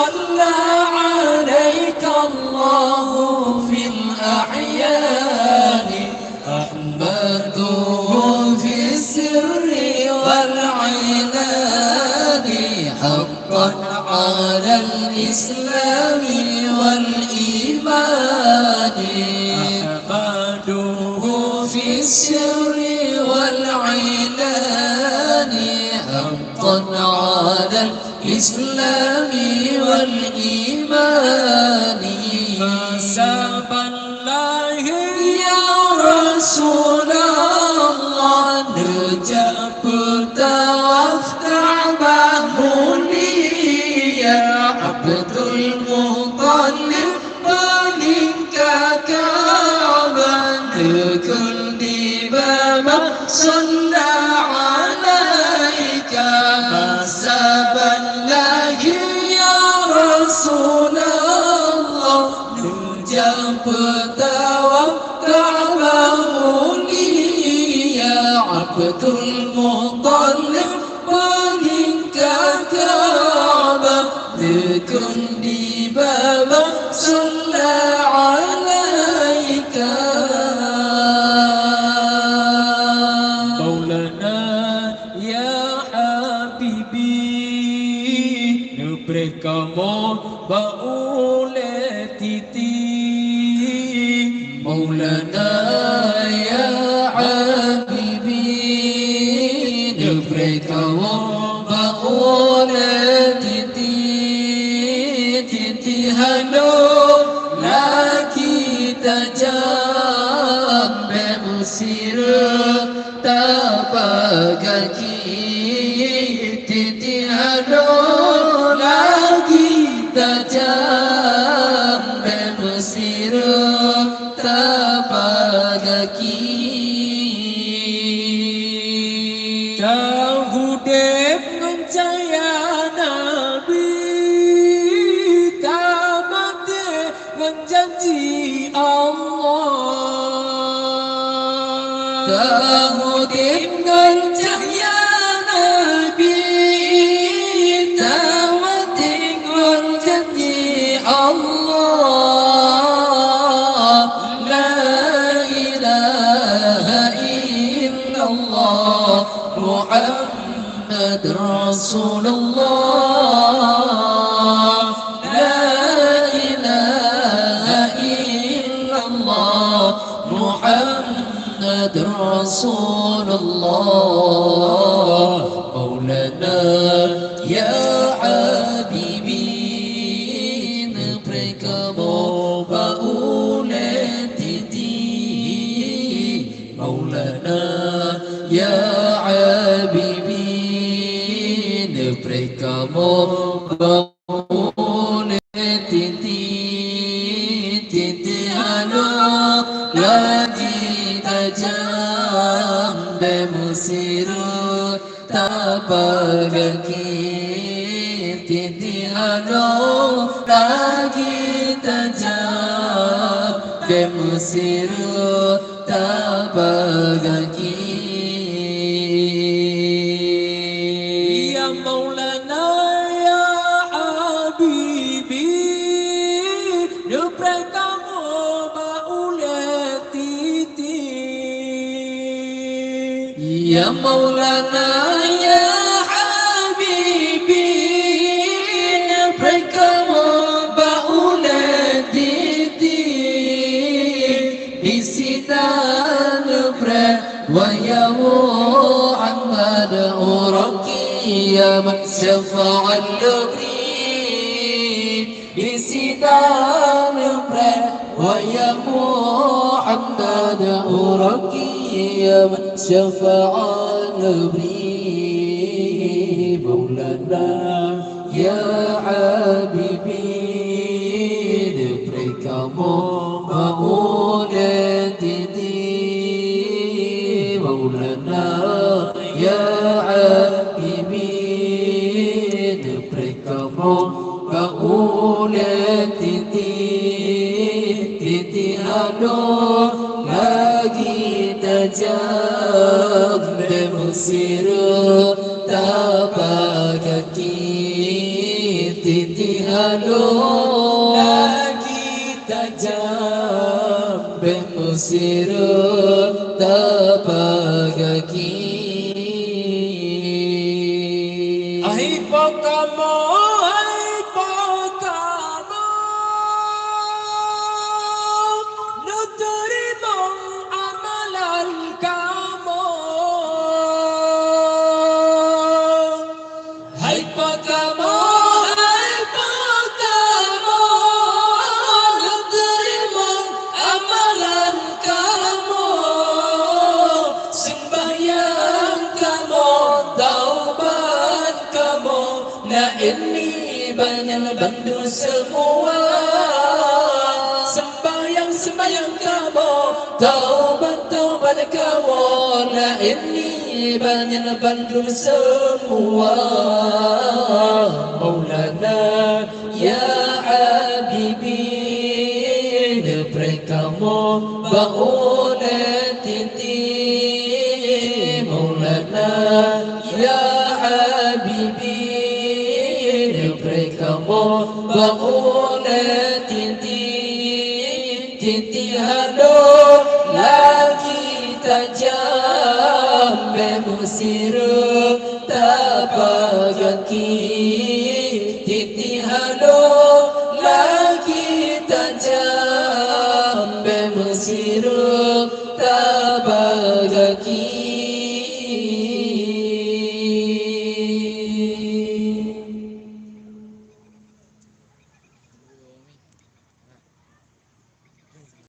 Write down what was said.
صلى عليك الله في الأعيان أحمده في السر والعلان حقا على الإسلام والإيمان أحمده في السر والعلان حقا على الإسلام والإيمان فسب الله يا رسول الله نجبت وافتح بابني يا عبد المطلب منك كعبا كل بما صلى عليك فسب الله يا رسول الله نجبت وكعبه يا عبد المطلب منك كعبة لكل بابا صلى عليك مولانا يا حبيبي نبركamo بأولتي مولانا يا حبيبي نبركamo بأولتي تتهنو lagi tajam bemusir tabagaki titihano lagi tajam bemusir tabagaki Dawudep mencaya Nabi tamate menjanji Allah Dawudep mencaya Nabi tamate menjanji Allah La ilaha illallah Muhammad Rasulullah La ilaha illallah Muhammad Rasulullah Maulana ya Habibi Nbrekamu bauletiti Maulana ya Habibi Nbrekamu bauletiti Titiano lagi tajam bemusiru tabagaki Titiano lagi tajam bemusiru tabagaki Ya Maulana ya Habibi Nubrekamu bauletiti Ya Maulana ya Habibi Nubrekamu bauletiti Bisitan nubrek wa ya Muhammad uraki ya man syafa'al nabri Bisitan nubrek wa ya Muhammad uraki ya man syafa'al nabri Maulana ya Habibi Nubrekamu bauletiti Maulana ya Habibi Nubrekamu bauletiti Titiano lagi tajam bemusir tabagaki titi halo lagi tajam bemusir tapagaki ai pokamo nuterima amalan kamu hai pokamo nuterima amalan kamu sembahyang kamu taubat kamu nah ini banyak bantu semua sembahyang kamu taubat kamu nah ini banyak bantu semua Maulana ya Habibi depre kamu baune titi Maulana ya Habibi depre kamu baune titi titi halo lagi tajam bemusir tapagaki